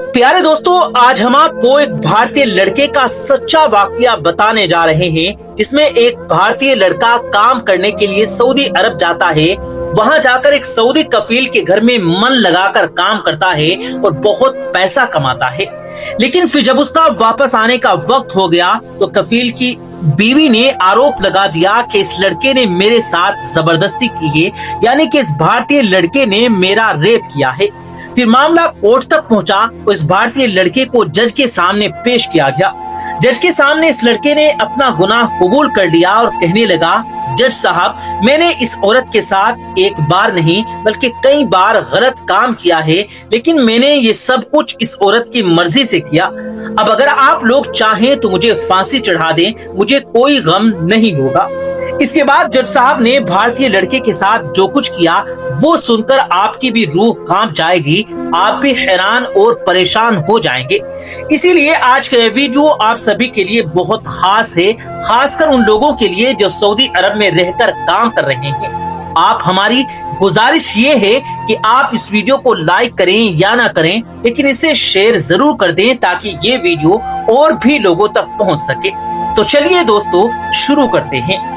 प्यारे दोस्तों, आज हम आपको एक भारतीय लड़के का सच्चा वाकया बताने जा रहे हैं, जिसमें एक भारतीय लड़का काम करने के लिए सऊदी अरब जाता है। वहां जाकर एक सऊदी कफील के घर में मन लगाकर काम करता है और बहुत पैसा कमाता है। लेकिन फिर जब उसका वापस आने का वक्त हो गया तो कफील की बीवी ने आरोप लगा दिया कि इस लड़के ने मेरे साथ जबरदस्ती की है, यानी कि इस भारतीय लड़के ने मेरा रेप किया है। फिर मामला कोर्ट तक पहुंचा तो इस भारतीय लड़के को जज के सामने पेश किया गया। जज के सामने इस लड़के ने अपना गुनाह कबूल कर लिया और कहने लगा, जज साहब, मैंने इस औरत के साथ एक बार नहीं बल्कि कई बार गलत काम किया है, लेकिन मैंने ये सब कुछ इस औरत की मर्जी से किया। अब अगर आप लोग चाहें तो मुझे फांसी चढ़ा दें, मुझे कोई गम नहीं होगा। इसके बाद जज साहब ने भारतीय लड़के के साथ जो कुछ किया वो सुनकर आपकी भी रूह कांप जाएगी, आप भी हैरान और परेशान हो जाएंगे। इसीलिए आज का ये वीडियो आप सभी के लिए बहुत खास है, खासकर उन लोगों के लिए जो सऊदी अरब में रहकर काम कर रहे हैं। आप हमारी गुजारिश ये है कि आप इस वीडियो को लाइक करें या ना करें, लेकिन इसे शेयर जरूर कर दें ताकि ये वीडियो और भी लोगों तक पहुंच सके। तो चलिए दोस्तों, शुरू करते हैं।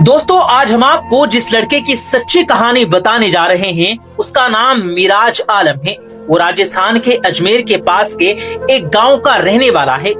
दोस्तों, आज हम आपको जिस लड़के की सच्ची कहानी बताने जा रहे हैं उसका नाम मिराज आलम है। वो राजस्थान के अजमेर के पास के एक गांव का रहने वाला है।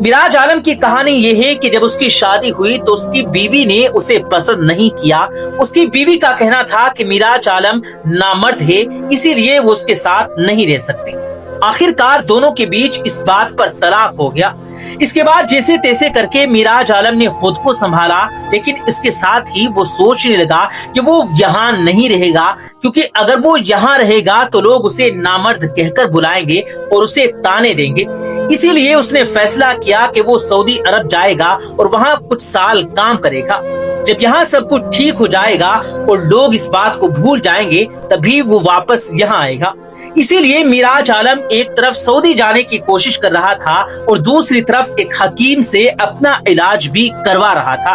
मिराज आलम की कहानी ये है कि जब उसकी शादी हुई तो उसकी बीवी ने उसे पसंद नहीं किया। उसकी बीवी का कहना था कि मिराज आलम नामर्द है, इसीलिए वो उसके साथ नहीं रह सकती। आखिरकार दोनों के बीच इस बात पर तलाक हो गया। इसके बाद जैसे तैसे करके मिराज आलम ने खुद को संभाला, लेकिन इसके साथ ही वो सोचने लगा कि वो यहाँ नहीं रहेगा, क्योंकि अगर वो यहाँ रहेगा तो लोग उसे नामर्द कहकर बुलाएंगे और उसे ताने देंगे। इसीलिए उसने फैसला किया कि वो सऊदी अरब जाएगा और वहाँ कुछ साल काम करेगा। जब यहाँ सब कुछ ठीक हो जाएगा और लोग इस बात को भूल जाएंगे, तभी वो वापस यहाँ आएगा। इसीलिए मिराज आलम एक तरफ सऊदी जाने की कोशिश कर रहा था और दूसरी तरफ एक हकीम से अपना इलाज भी करवा रहा था।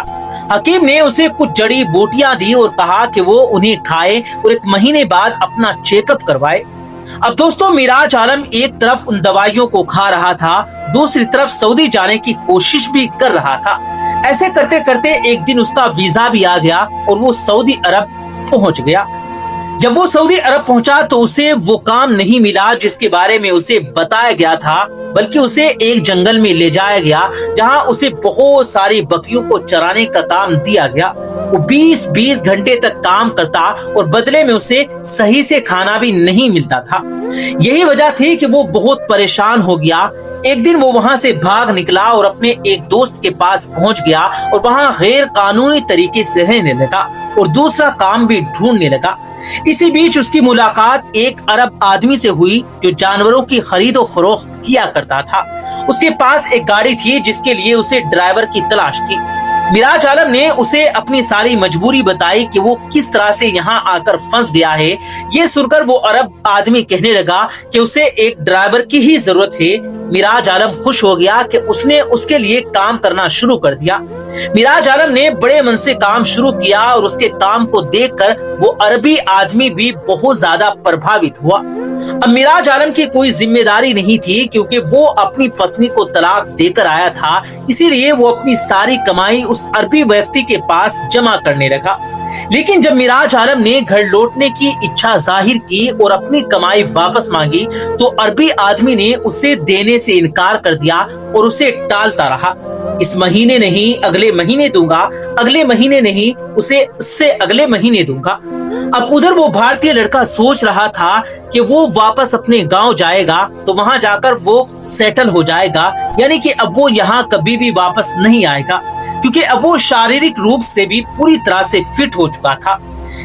हकीम ने उसे कुछ जड़ी बूटियां दी और कहा कि वो उन्हें खाए और 1 महीने बाद अपना चेकअप करवाए। अब दोस्तों, मिराज आलम एक तरफ उन दवाइयों को खा रहा था, दूसरी तरफ सऊदी जाने की कोशिश भी कर रहा था। ऐसे करते करते एक दिन उसका वीजा भी आ गया और वो सऊदी अरब पहुंच गया। जब वो सऊदी अरब पहुंचा तो उसे वो काम नहीं मिला जिसके बारे में उसे बताया गया था, बल्कि उसे एक जंगल में ले जाया गया जहां उसे बहुत सारी बकरियों को चराने का काम दिया गया। वो 20-20 घंटे तक काम करता और बदले में उसे सही से खाना भी नहीं मिलता था। यही वजह थी कि वो बहुत परेशान हो गया। एक दिन वो वहां से भाग निकला और अपने एक दोस्त के पास पहुंच गया और वहां गैर कानूनी तरीके से रहने लगा और दूसरा काम भी ढूंढने लगा। इसी बीच उसकी मुलाकात एक अरब आदमी से हुई जो जानवरों की खरीदो फरोख्त किया करता था। उसके पास एक गाड़ी थी जिसके लिए उसे ड्राइवर की तलाश थी। मिराज आलम ने उसे अपनी सारी मजबूरी बताई कि वो किस तरह से यहाँ आकर फंस गया है। ये सुनकर वो अरब आदमी कहने लगा कि उसे एक ड्राइवर की ही जरूरत है। मिराज आलम खुश हो गया कि उसने उसके लिए काम करना शुरू कर दिया। मिराज आलम ने बड़े मन से काम शुरू किया और उसके काम को देखकर वो अरबी आदमी भी बहुत ज्यादा प्रभावित हुआ। अब मिराज आलम की कोई जिम्मेदारी नहीं थी, क्योंकि वो अपनी पत्नी को तलाक देकर आया था। इसीलिए वो अपनी सारी कमाई उस अरबी व्यक्ति के पास जमा करने लगा। लेकिन जब मिराज आलम ने घर लौटने की इच्छा जाहिर की और अपनी कमाई वापस मांगी तो अरबी आदमी ने उसे देने से इनकार कर दिया और उसे टालता रहा। इस महीने नहीं अगले महीने दूंगा, अगले महीने नहीं उससे अगले महीने दूंगा। अब उधर वो भारतीय लड़का सोच रहा था कि वो वापस अपने गांव जाएगा तो वहां जाकर वो सेटल हो जाएगा, यानी कि अब वो यहाँ कभी भी वापस नहीं आएगा, क्योंकि अब वो शारीरिक रूप से भी पूरी तरह से फिट हो चुका था।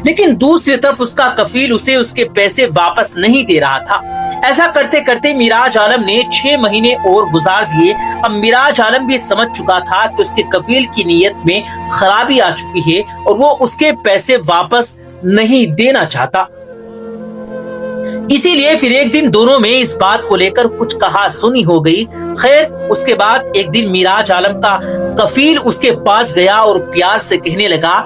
लेकिन दूसरी तरफ उसका कफील उसे उसके पैसे वापस नहीं दे रहा था। ऐसा करते करते मिराज आलम ने 6 महीने और गुजार दिए। अब मिराज आलम भी समझ चुका था कि उसके कफील की नीयत में खराबी आ चुकी है और वो उसके पैसे वापस नहीं देना चाहता। इसीलिए फिर एक दिन दोनों में इस बात को लेकर कुछ कहा सुनी हो गई। खैर, उसके बाद एक दिन मिराज आलम का कफील उसके पास गया और प्यार से कहने लगा,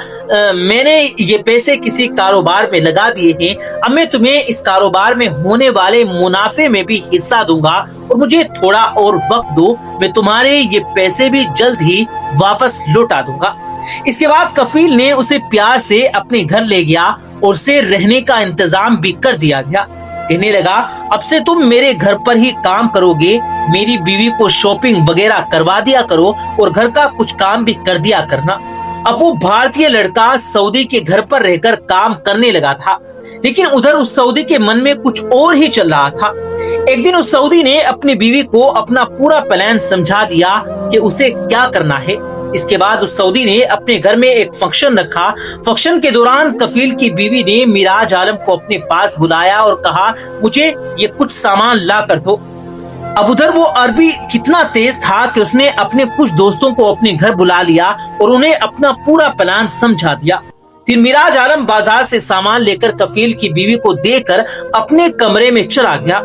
मैंने ये पैसे किसी कारोबार में लगा दिए हैं, अब मैं तुम्हें इस कारोबार में होने वाले मुनाफे में भी हिस्सा दूंगा और मुझे थोड़ा और वक्त दो, मैं तुम्हारे ये पैसे भी जल्द ही वापस लौटा दूंगा। इसके बाद कफील ने उसे प्यार से अपने घर ले गया और उसे रहने का इंतजाम भी कर दिया गया। कहने लगा, अब से तुम मेरे घर पर ही काम करोगे, मेरी बीवी को शॉपिंग वगैरह करवा दिया करो और घर का कुछ काम भी कर दिया करना। अब वो भारतीय लड़का सऊदी के घर पर रहकर काम करने लगा था, लेकिन उधर उस सऊदी के मन में कुछ और ही चल रहा था। एक दिन उस सऊदी ने अपनी बीवी को अपना पूरा प्लान समझा दिया कि उसे क्या करना है। इसके बाद उस सऊदी ने अपने घर में एक फंक्शन रखा। फंक्शन के दौरान कफील की बीवी ने मिराज आलम को अपने पास बुलाया और कहा, मुझे ये कुछ सामान ला कर दो। अब उधर वो अरबी कितना तेज था कि उसने अपने कुछ दोस्तों को अपने घर बुला लिया और उन्हें अपना पूरा प्लान समझा दिया। फिर मिराज आलम बाजार से सामान लेकर कफील की बीवी को देकर अपने कमरे में चला गया।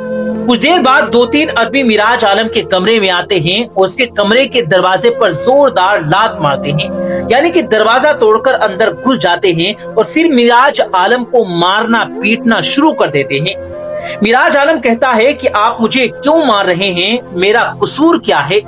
कुछ देर बाद 2-3 अरबी मिराज आलम के कमरे में आते हैं और उसके कमरे के दरवाजे पर जोरदार लात मारते हैं, यानी कि दरवाजा तोड़कर अंदर घुस जाते हैं और फिर मिराज आलम को मारना पीटना शुरू कर देते हैं। मिराज आलम कहता है कि आप मुझे क्यों मार रहे हैं, मेरा कसूर क्या है?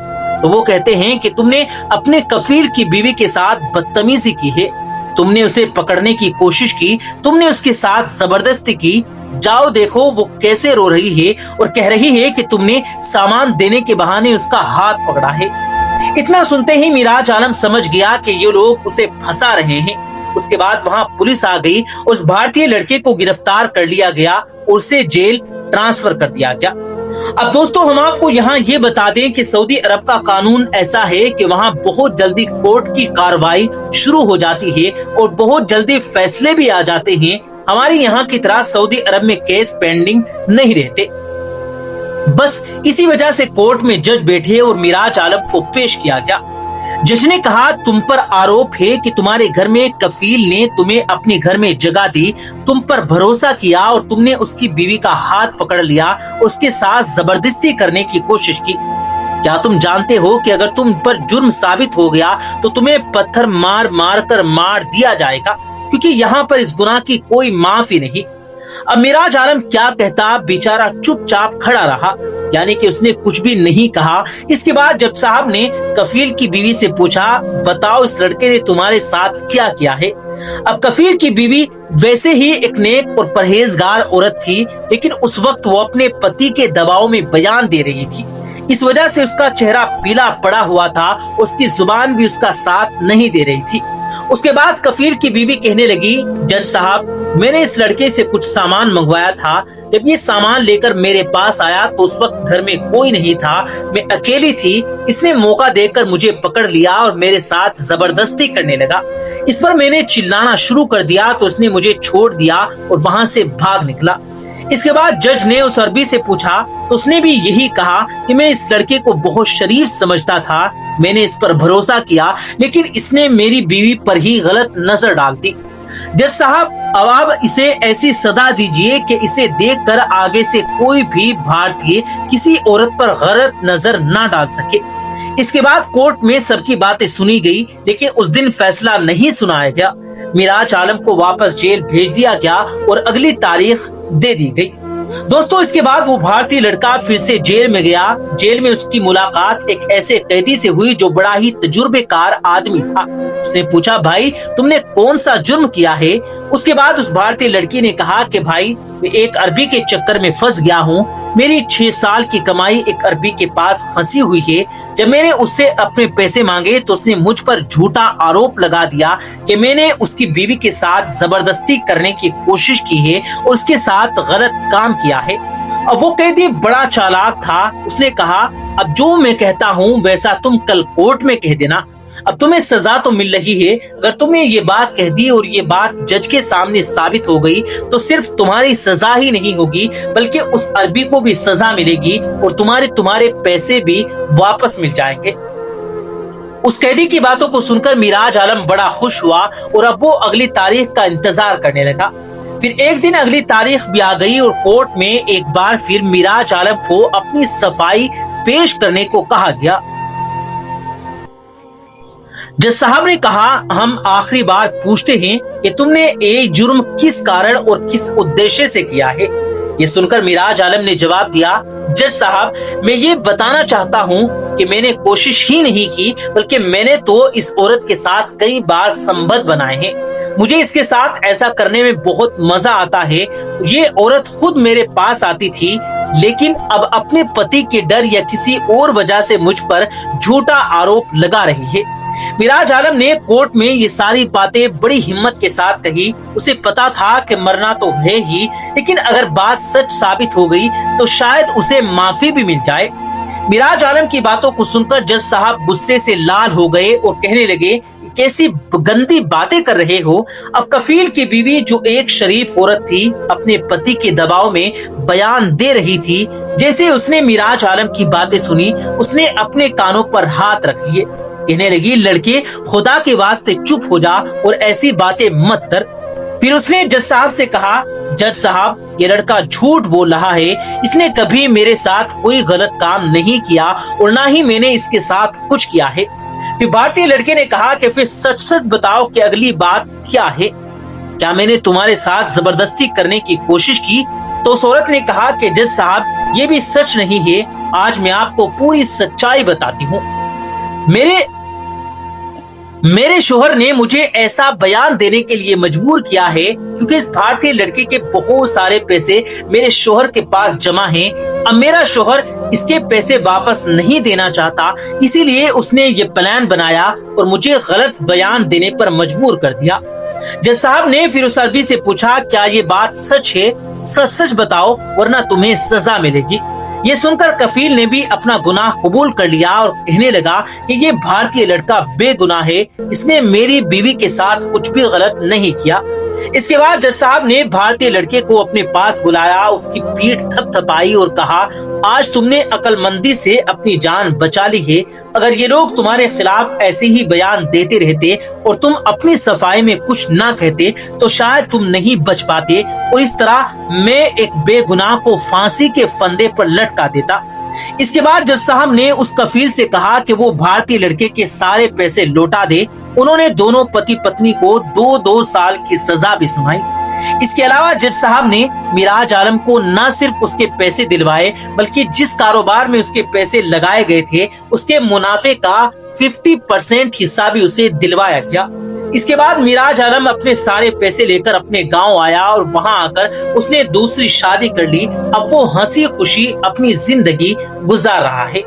तो वो कहते हैं कि तुमने अपने कफील की बीवी के साथ बदतमीजी की है, तुमने उसे पकड़ने की कोशिश की, तुमने उसके साथ जबरदस्ती की, जाओ देखो वो कैसे रो रही है और कह रही है कि तुमने सामान देने के बहाने उसका हाथ पकड़ा है। इतना सुनते ही मिराज आलम समझ गया कि ये लोग उसे फंसा रहे हैं। उसके बाद वहाँ पुलिस आ गई, उस भारतीय लड़के को गिरफ्तार कर लिया गया और उसे जेल ट्रांसफर कर दिया गया। अब दोस्तों, हम आपको यहाँ ये बता दें कि सऊदी अरब का कानून ऐसा है कि वहाँ बहुत जल्दी कोर्ट की कार्रवाई शुरू हो जाती है और बहुत जल्दी फैसले भी आ जाते हैं। हमारे यहाँ की तरह सऊदी अरब में केस पेंडिंग नहीं रहते। बस इसी वजह से कोर्ट में जज बैठे और मिराज आलम को पेश किया गया। जज ने कहा, तुम पर आरोप है कि तुम्हारे घर में कफील ने तुम्हें अपने घर में जगह दी, तुम पर भरोसा किया और तुमने उसकी बीवी का हाथ पकड़ लिया, उसके साथ जबरदस्ती करने की कोशिश की। क्या तुम जानते हो कि अगर तुम पर जुर्म साबित हो गया तो तुम्हें पत्थर मार मार कर मार दिया जाएगा, क्योंकि यहाँ पर इस गुनाह की कोई माफी नहीं। अब मिराज आलम क्या कहता, बेचारा चुपचाप खड़ा रहा, यानी कि उसने कुछ भी नहीं कहा। इसके बाद जज साहब ने कफील की बीवी से पूछा, बताओ इस लड़के ने तुम्हारे साथ क्या किया है? अब कफील की बीवी वैसे ही एक नेक और परहेजगार औरत थी, लेकिन उस वक्त वो अपने पति के दबाव में बयान दे रही थी। इस वजह से उसका चेहरा पीला पड़ा हुआ था, उसकी जुबान भी उसका साथ नहीं दे रही थी। उसके बाद कफील की बीवी कहने लगी, जज साहब, मैंने इस लड़के से कुछ सामान मंगवाया था, जब ये सामान लेकर मेरे पास आया तो उस वक्त घर में कोई नहीं था, मैं अकेली थी, इसने मौका देकर मुझे पकड़ लिया और मेरे साथ जबरदस्ती करने लगा। इस पर मैंने चिल्लाना शुरू कर दिया तो उसने मुझे छोड़ दिया और वहाँ से भाग निकला। इसके बाद जज ने उस अरबी से पूछा तो उसने भी यही कहा कि मैं इस लड़के को बहुत शरीफ समझता था, मैंने इस पर भरोसा किया, लेकिन इसने मेरी बीवी पर ही गलत नजर डाल दी। जज साहब, अब आप इसे ऐसी सजा दीजिए कि इसे देखकर आगे से कोई भी भारतीय किसी औरत पर गलत नजर ना डाल सके। इसके बाद कोर्ट में सबकी बातें सुनी गई, लेकिन उस दिन फैसला नहीं सुनाया गया। मिराज आलम को वापस जेल भेज दिया गया और अगली तारीख दे दी गई। दोस्तों, इसके बाद वो भारतीय लड़का फिर से जेल में गया। जेल में उसकी मुलाकात एक ऐसे कैदी से हुई जो बड़ा ही तजुर्बेकार आदमी था। उसने पूछा, भाई तुमने कौन सा जुर्म किया है? उसके बाद उस भारतीय लड़की ने कहा कि भाई मैं एक अरबी के चक्कर में फंस गया हूँ, मेरी 6 साल की कमाई एक अरबी के पास फंसी हुई है। जब मैंने उससे अपने पैसे मांगे तो उसने मुझ पर झूठा आरोप लगा दिया कि मैंने उसकी बीवी के साथ जबरदस्ती करने की कोशिश की है और उसके साथ गलत काम किया है। अब वो कैदी बड़ा चालाक था, उसने कहा, अब जो मैं कहता हूँ वैसा तुम कल कोर्ट में कह देना, अब तुम्हें सजा तो मिल रही है, अगर तुमने ये बात कह दी और ये बात जज के सामने साबित हो गई तो सिर्फ तुम्हारी सजा ही नहीं होगी बल्कि उस अरबी को भी सजा मिलेगी और तुम्हारे पैसे भी वापस मिल जाएंगे। उस कैदी की बातों को सुनकर मिराज आलम बड़ा खुश हुआ और अब वो अगली तारीख का इंतजार करने लगा। फिर एक दिन अगली तारीख भी आ गई और कोर्ट में एक बार फिर मिराज आलम को अपनी सफाई पेश करने को कहा गया। जज साहब ने कहा, हम आखिरी बार पूछते हैं कि तुमने ये जुर्म किस कारण और किस उद्देश्य से किया है। ये सुनकर मिराज आलम ने जवाब दिया, जज साहब, मैं ये बताना चाहता हूँ कि मैंने कोशिश ही नहीं की, बल्कि मैंने तो इस औरत के साथ कई बार संबंध बनाए हैं। मुझे इसके साथ ऐसा करने में बहुत मजा आता है। ये औरत खुद मेरे पास आती थी, लेकिन अब अपने पति के डर या किसी और वजह से मुझ पर झूठा आरोप लगा रही है। मिराज आलम ने कोर्ट में ये सारी बातें बड़ी हिम्मत के साथ कही। उसे पता था कि मरना तो है ही, लेकिन अगर बात सच साबित हो गई तो शायद उसे माफी भी मिल जाए। मिराज आलम की बातों को सुनकर जज साहब गुस्से से लाल हो गए और कहने लगे, कैसी गंदी बातें कर रहे हो। अब कफील की बीवी, जो एक शरीफ औरत थी, अपने पति के दबाव में बयान दे रही थी। जैसे उसने मिराज आलम की बातें सुनी, उसने अपने कानों पर हाथ रख लिए। कहने लगी, लड़के, खुदा के वास्ते चुप हो जा और ऐसी बातें मत कर। फिर उसने जज साहब से कहा, जज साहब, ये लड़का झूठ बोल रहा है। इसने कभी मेरे साथ कोई गलत काम नहीं किया और ना ही मैंने इसके साथ कुछ किया है। फिर भारतीय लड़के ने कहा कि फिर सच सच बताओ कि अगली बात क्या है। क्या मैंने तुम्हारे साथ जबरदस्ती करने की कोशिश की? तो उस औरत ने कहा कि जज साहब, ये भी सच नहीं है। आज मैं आपको पूरी सच्चाई बताती हूँ। मेरे शोहर ने मुझे ऐसा बयान देने के लिए मजबूर किया है क्योंकि इस भारतीय लड़के के बहुत सारे पैसे मेरे शोहर के पास जमा हैं। अब मेरा शोहर इसके पैसे वापस नहीं देना चाहता, इसीलिए उसने ये प्लान बनाया और मुझे गलत बयान देने पर मजबूर कर दिया। जज साहब ने फिर उस आदमी से पूछा, क्या ये बात सच है? सच सच बताओ, वरना तुम्हें सजा मिलेगी। ये सुनकर कफील ने भी अपना गुनाह कबूल कर लिया और कहने लगा कि ये भारतीय लड़का बेगुनाह है, इसने मेरी बीवी के साथ कुछ भी गलत नहीं किया। इसके बाद जज साहब ने भारतीय लड़के को अपने पास बुलाया, उसकी पीठ थपथपाई और कहा, आज तुमने अक्लमंदी से अपनी जान बचा ली है। अगर ये लोग तुम्हारे खिलाफ ऐसे ही बयान देते रहते और तुम अपनी सफाई में कुछ ना कहते तो शायद तुम नहीं बच पाते और इस तरह मैं एक बेगुनाह को फांसी के फंदे पर लटका देता। इसके बाद जज साहब ने उस कफील से कहा कि वो भारतीय लड़के के सारे पैसे लौटा दे। उन्होंने दोनों पति पत्नी को 2-2 साल की सजा भी सुनाई। इसके अलावा जज साहब ने मिराज आलम को न सिर्फ उसके पैसे दिलवाए, बल्कि जिस कारोबार में उसके पैसे लगाए गए थे उसके मुनाफे का 50% हिस्सा भी उसे दिलवाया गया। इसके बाद मिराज आलम अपने सारे पैसे लेकर अपने गांव आया और वहां आकर उसने दूसरी शादी कर ली। अब वो हंसी खुशी अपनी जिंदगी गुजार रहा है।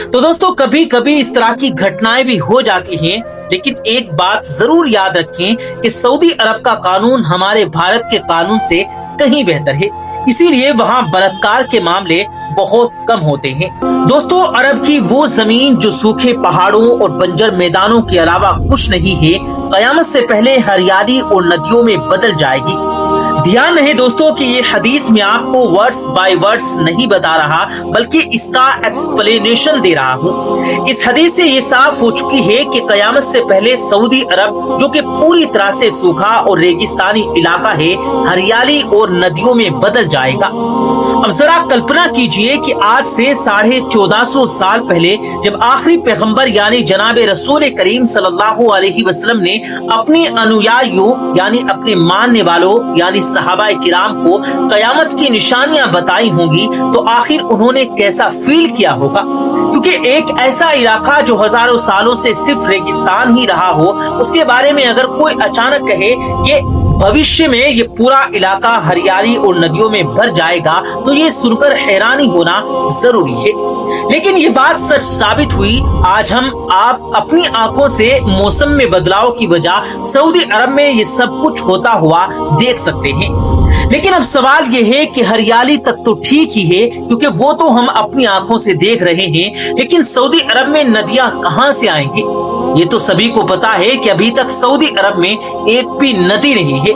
तो दोस्तों, कभी कभी इस तरह की घटनाएं भी हो जाती हैं, लेकिन एक बात जरूर याद रखें कि सऊदी अरब का कानून हमारे भारत के कानून से कहीं बेहतर है, इसीलिए वहाँ बलात्कार के मामले बहुत कम होते हैं। दोस्तों, अरब की वो जमीन जो सूखे पहाड़ों और बंजर मैदानों के अलावा कुछ नहीं है, कयामत से पहले हरियाली और नदियों में बदल जाएगी। ध्यान रहे दोस्तों कि ये हदीस में आपको वर्ड्स बाय वर्ड्स नहीं बता रहा, बल्कि इसका एक्सप्लेनेशन दे रहा हूँ। इस हदीस से ये साफ हो चुकी है कि कयामत से पहले सऊदी अरब, जो कि पूरी तरह से सूखा और रेगिस्तानी इलाका है, हरियाली और नदियों में बदल जाएगा। अब जरा कल्पना कीजिए कि आज से 1450 साल पहले जब आखिरी पैगंबर यानी जनाब रसूल करीम सल्लल्लाहु अलैहि वसल्लम ने अपने अनुयायियों यानी अपने मानने वालों यानी सहाबा किराम को कयामत की निशानियां बताई होंगी, तो आखिर उन्होंने कैसा फील किया होगा। क्योंकि एक ऐसा इलाका जो हजारों सालों से सिर्फ रेगिस्तान ही रहा हो, उसके बारे में अगर कोई अचानक कहे ये भविष्य में ये पूरा इलाका हरियाली और नदियों में भर जाएगा, तो ये सुनकर हैरानी होना जरूरी है। लेकिन ये बात सच साबित हुई। आज हम आप अपनी आंखों से मौसम में बदलाव की वजह सऊदी अरब में ये सब कुछ होता हुआ देख सकते हैं। लेकिन अब सवाल ये है कि हरियाली तक तो ठीक ही है, क्योंकि वो तो हम अपनी आंखों से देख रहे हैं, लेकिन सऊदी अरब में नदियां कहां से आएंगी? ये तो सभी को पता है कि अभी तक सऊदी अरब में एक भी नदी नहीं है।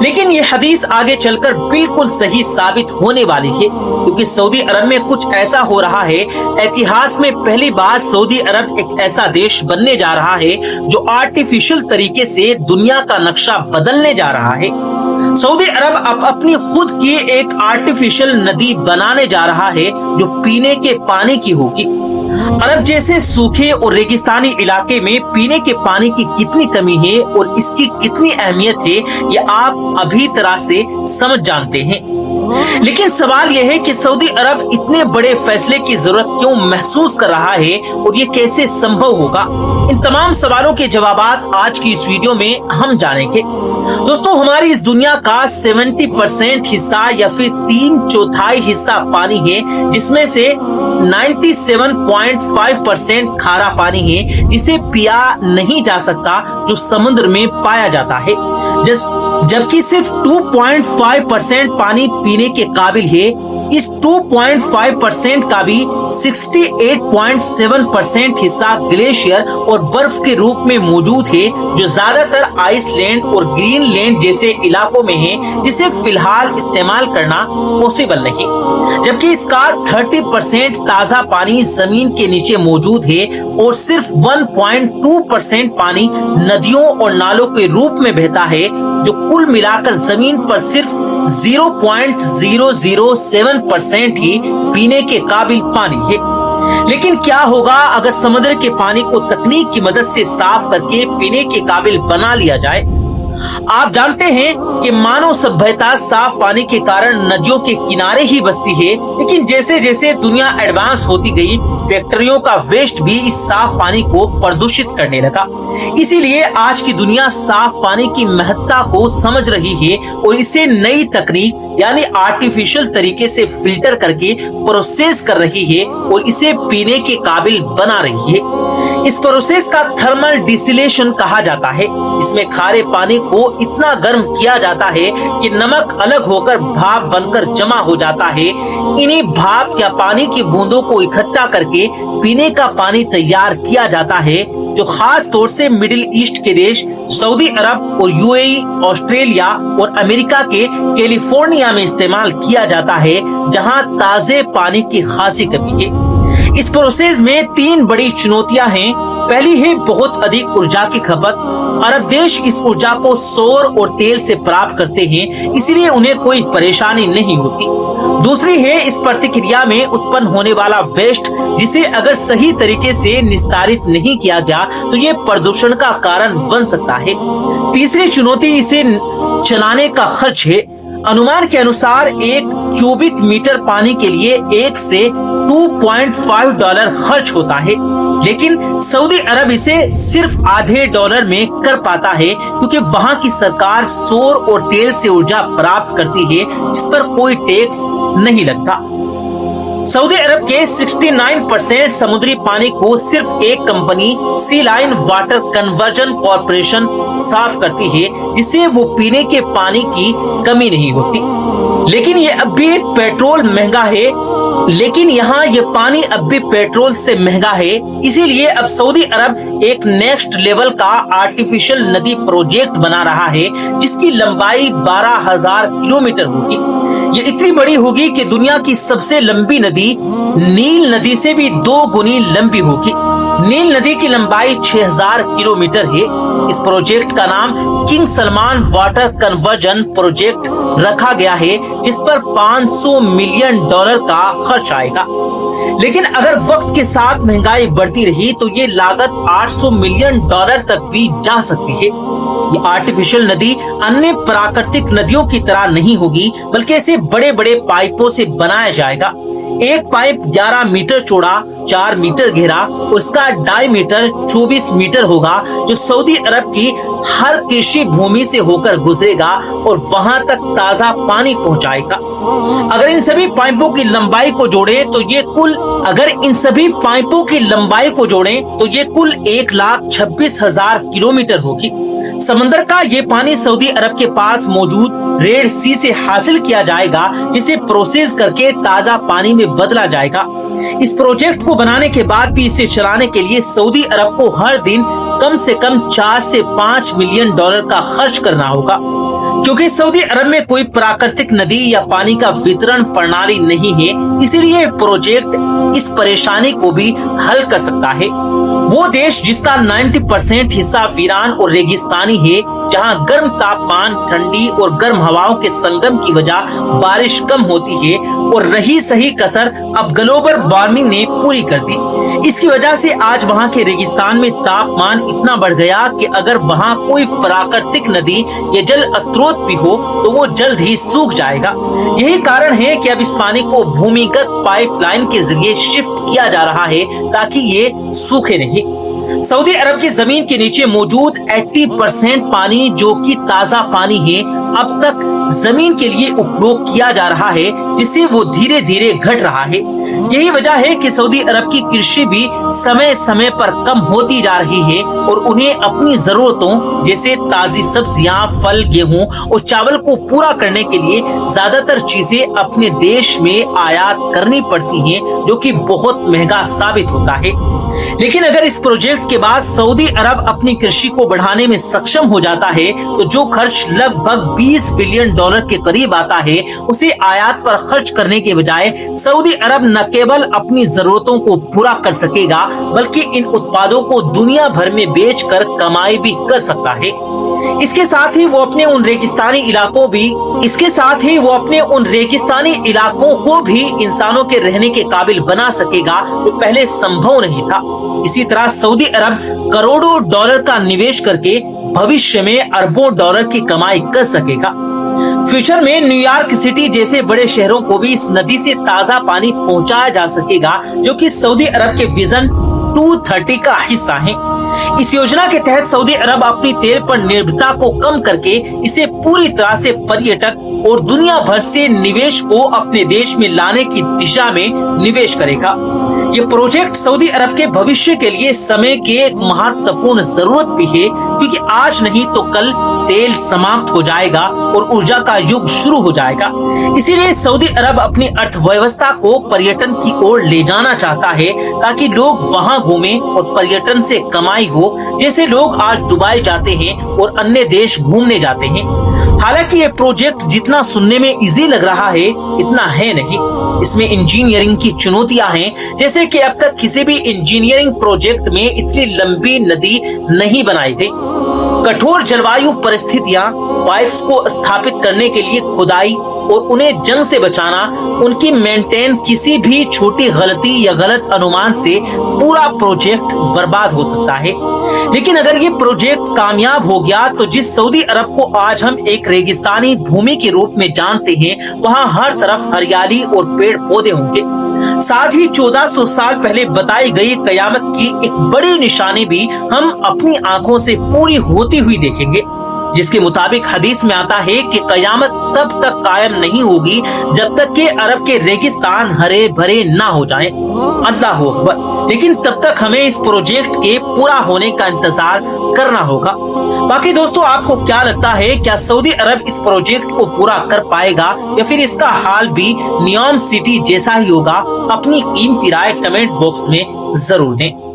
लेकिन ये हदीस आगे चलकर बिल्कुल सही साबित होने वाली है, क्योंकि सऊदी अरब में कुछ ऐसा हो रहा है। इतिहास में पहली बार सऊदी अरब एक ऐसा देश बनने जा रहा है जो आर्टिफिशियल तरीके से दुनिया का नक्शा बदलने जा रहा है। सऊदी अरब अब अपनी खुद की एक आर्टिफिशियल नदी बनाने जा रहा है जो पीने के पानी की होगी। अरब जैसे सूखे और रेगिस्तानी इलाके में पीने के पानी की कितनी कमी है और इसकी कितनी अहमियत है, ये आप अभी तरह से समझ जानते हैं। लेकिन सवाल यह है कि सऊदी अरब इतने बड़े फैसले की जरूरत क्यों महसूस कर रहा है और ये कैसे संभव होगा? इन तमाम सवालों के जवाब आज की इस वीडियो में हम जानेंगे। दोस्तों, हमारी इस दुनिया का 70% हिस्सा या फिर 3/4 हिस्सा पानी है, जिसमें से 97.5% खारा पानी है जिसे पिया नहीं जा सकता, जो समुद्र में पाया जाता है, जबकि सिर्फ 2.5% पानी पीने के काबिल है। इस 2.5% का भी 68.7% हिस्सा ग्लेशियर और बर्फ के रूप में मौजूद है, जो ज्यादातर आइसलैंड और ग्रीनलैंड जैसे इलाकों में है, जिसे फिलहाल इस्तेमाल करना पॉसिबल नहीं। जबकि इसका 30% ताजा पानी जमीन के नीचे मौजूद है और सिर्फ 1.2% पानी नदियों और नालों के रूप में बहता है, जो कुल मिलाकर जमीन पर सिर्फ 0.007% ही पीने के काबिल पानी है। लेकिन क्या होगा अगर समुद्र के पानी को तकनीक की मदद से साफ करके पीने के काबिल बना लिया जाए? आप जानते हैं कि मानव सभ्यता साफ पानी के कारण नदियों के किनारे ही बसती है, लेकिन जैसे जैसे दुनिया एडवांस होती गई, फैक्ट्रियों का वेस्ट भी इस साफ पानी को प्रदूषित करने लगा। इसीलिए आज की दुनिया साफ पानी की महत्ता को समझ रही है और इसे नई तकनीक यानी आर्टिफिशियल तरीके से फिल्टर करके प्रोसेस कर रही है और इसे पीने के काबिल बना रही है। इस प्रोसेस का थर्मल डिस्टिलेशन कहा जाता है। इसमें खारे पानी को इतना गर्म किया जाता है कि नमक अलग होकर भाप बनकर जमा हो जाता है। इन्हीं भाप या पानी की बूंदों को इकट्ठा करके पीने का पानी तैयार किया जाता है, जो खास तौर से मिडिल ईस्ट के देश सऊदी अरब और यूएई, ऑस्ट्रेलिया और अमेरिका के कैलिफोर्निया में इस्तेमाल किया जाता है, जहां ताजे पानी की खासी कमी है। इस प्रोसेस में 3 बड़ी चुनौतियां हैं। पहली है बहुत अधिक ऊर्जा की खपत। अरब देश इस ऊर्जा को सौर और तेल से प्राप्त करते हैं, इसलिए उन्हें कोई परेशानी नहीं होती। दूसरी है इस प्रतिक्रिया में उत्पन्न होने वाला वेस्ट, जिसे अगर सही तरीके से निस्तारित नहीं किया गया तो ये प्रदूषण का कारण बन सकता है। तीसरी चुनौती इसे चलाने का खर्च है। अनुमान के अनुसार 1 क्यूबिक मीटर पानी के लिए 1 से $2.5 खर्च होता है, लेकिन सऊदी अरब इसे सिर्फ आधे डॉलर में कर पाता है, क्योंकि वहां की सरकार सौर और तेल से ऊर्जा प्राप्त करती है, जिस पर कोई टैक्स नहीं लगता। सऊदी अरब के 69% समुद्री पानी को सिर्फ एक कंपनी सी लाइन वाटर कन्वर्जन कॉर्पोरेशन साफ करती है, जिससे वो पीने के पानी की कमी नहीं होती। लेकिन ये अब भी पेट्रोल महंगा है, लेकिन यहाँ ये पानी अब भी पेट्रोल से महंगा है। इसीलिए अब सऊदी अरब एक नेक्स्ट लेवल का आर्टिफिशियल नदी प्रोजेक्ट बना रहा है, जिसकी लंबाई 12,000 किलोमीटर होगी। ये इतनी बड़ी होगी कि दुनिया की सबसे लंबी नदी नील नदी से भी 2 गुनी लंबी होगी। नील नदी की लंबाई 6,000 किलोमीटर है। इस प्रोजेक्ट का नाम king Salman water conversion project रखा गया है, जिस पर $500 मिलियन का खर्च आएगा। लेकिन अगर वक्त के साथ महंगाई बढ़ती रही तो ये लागत $800 मिलियन तक भी जा सकती है। ये आर्टिफिशियल नदी अन्य प्राकृतिक नदियों की तरह नहीं होगी, बल्कि इसे बड़े बड़े पाइपों से बनाया जाएगा। एक पाइप 11 मीटर चौड़ा, 4 मीटर गहरा, उसका डायमीटर 24 मीटर होगा, जो सऊदी अरब की हर कृषि भूमि से होकर गुजरेगा और वहां तक ताजा पानी पहुंचाएगा। अगर इन सभी पाइपों की लंबाई को जोड़े तो ये कुल 1,26,000 किलोमीटर होगी। समंदर का ये पानी सऊदी अरब के पास मौजूद रेड सी से हासिल किया जाएगा, जिसे प्रोसेस करके ताजा पानी में बदला जाएगा। इस प्रोजेक्ट को बनाने के बाद भी इसे चलाने के लिए सऊदी अरब को हर दिन कम से कम $4 से $5 मिलियन का खर्च करना होगा, क्योंकि सऊदी अरब में कोई प्राकृतिक नदी या पानी का वितरण प्रणाली नहीं है। इसीलिए प्रोजेक्ट इस परेशानी को भी हल कर सकता है। वो देश जिसका 90% हिस्सा वीरान और रेगिस्तानी है, जहां गर्म तापमान, ठंडी और गर्म हवाओं के संगम की वजह बारिश कम होती है और रही सही कसर अब ग्लोबल वार्मिंग ने पूरी कर दी। इसकी वजह से आज वहां के रेगिस्तान में तापमान इतना बढ़ गया कि अगर वहां कोई प्राकृतिक नदी या जल स्रोत भी हो तो वो जल्द ही सूख जाएगा। यही कारण है कि अब इस पानी को भूमिगत पाइपलाइन के जरिए शिफ्ट किया जा रहा है ताकि ये सूखे नहीं। सऊदी अरब की जमीन के नीचे मौजूद 80% पानी जो कि ताजा पानी है अब तक जमीन के लिए उपयोग किया जा रहा है, जिससे वो धीरे धीरे घट रहा है। यही वजह है कि सऊदी अरब की कृषि भी समय समय पर कम होती जा रही है और उन्हें अपनी जरूरतों जैसे ताजी सब्जियां, फल, गेहूं और चावल को पूरा करने के लिए ज्यादातर चीजें अपने देश में आयात करनी पड़ती हैं, जो कि बहुत महंगा साबित होता है। लेकिन अगर इस प्रोजेक्ट के बाद सऊदी अरब अपनी कृषि को बढ़ाने में सक्षम हो जाता है तो जो खर्च लगभग $20 बिलियन के करीब आता है, उसे आयात पर खर्च करने के बजाय सऊदी अरब न केवल अपनी जरूरतों को पूरा कर सकेगा बल्कि इन उत्पादों को दुनिया भर में बेचकर कमाई भी कर सकता है। इसके साथ ही वो अपने उन रेगिस्तानी इलाकों को भी इंसानों के रहने के काबिल बना सकेगा, जो पहले संभव नहीं था। इसी तरह सऊदी अरब करोड़ों डॉलर का निवेश करके भविष्य में अरबों डॉलर की कमाई कर सकेगा। फ्यूचर में न्यूयॉर्क सिटी जैसे बड़े शहरों को भी इस नदी से ताजा पानी पहुंचाया जा सकेगा, जो कि सऊदी अरब के विजन 230 का हिस्सा है। इस योजना के तहत सऊदी अरब अपनी तेल पर निर्भरता को कम करके इसे पूरी तरह से पर्यटक और दुनिया भर से निवेश को अपने देश में लाने की दिशा में निवेश करेगा। ये प्रोजेक्ट सऊदी अरब के भविष्य के लिए समय की एक महत्वपूर्ण जरूरत भी है, क्योंकि आज नहीं तो कल तेल समाप्त हो जाएगा और ऊर्जा का युग शुरू हो जाएगा। इसीलिए सऊदी अरब अपनी अर्थव्यवस्था को पर्यटन की ओर ले जाना चाहता है ताकि लोग वहां घूमें और पर्यटन से कमाई हो, जैसे लोग आज दुबई जाते हैं और अन्य देश घूमने जाते हैं। हालांकि ये प्रोजेक्ट जितना सुनने में इजी लग रहा है इतना है नहीं। इसमें इंजीनियरिंग की चुनौतियां हैं, जैसे कि अब तक किसी भी इंजीनियरिंग प्रोजेक्ट में इतनी लंबी नदी नहीं बनाई गई। कठोर जलवायु परिस्थितियां, पाइप्स को स्थापित करने के लिए खुदाई और उन्हें जंग से बचाना, उनकी मेंटेन, किसी भी छोटी गलती या गलत अनुमान से पूरा प्रोजेक्ट बर्बाद हो सकता है। लेकिन अगर ये प्रोजेक्ट कामयाब हो गया तो जिस सऊदी अरब को आज हम एक रेगिस्तानी भूमि के रूप में जानते हैं, वहाँ हर तरफ हरियाली और पेड़ पौधे होंगे। साथ ही 1400 साल पहले बताई गई कयामत की एक बड़ी निशानी भी हम अपनी आंखों से पूरी होती हुई देखेंगे, जिसके मुताबिक हदीस में आता है कि कयामत तब तक कायम नहीं होगी जब तक कि अरब के रेगिस्तान हरे भरे ना हो जाएं। अल्लाह अकबर। लेकिन तब तक हमें इस प्रोजेक्ट के पूरा होने का इंतजार करना होगा। बाकी दोस्तों, आपको क्या लगता है, क्या सऊदी अरब इस प्रोजेक्ट को पूरा कर पाएगा या फिर इसका हाल भी नियॉम सिटी जैसा ही होगा? अपनी कीमती राय कमेंट बॉक्स में जरूर दें।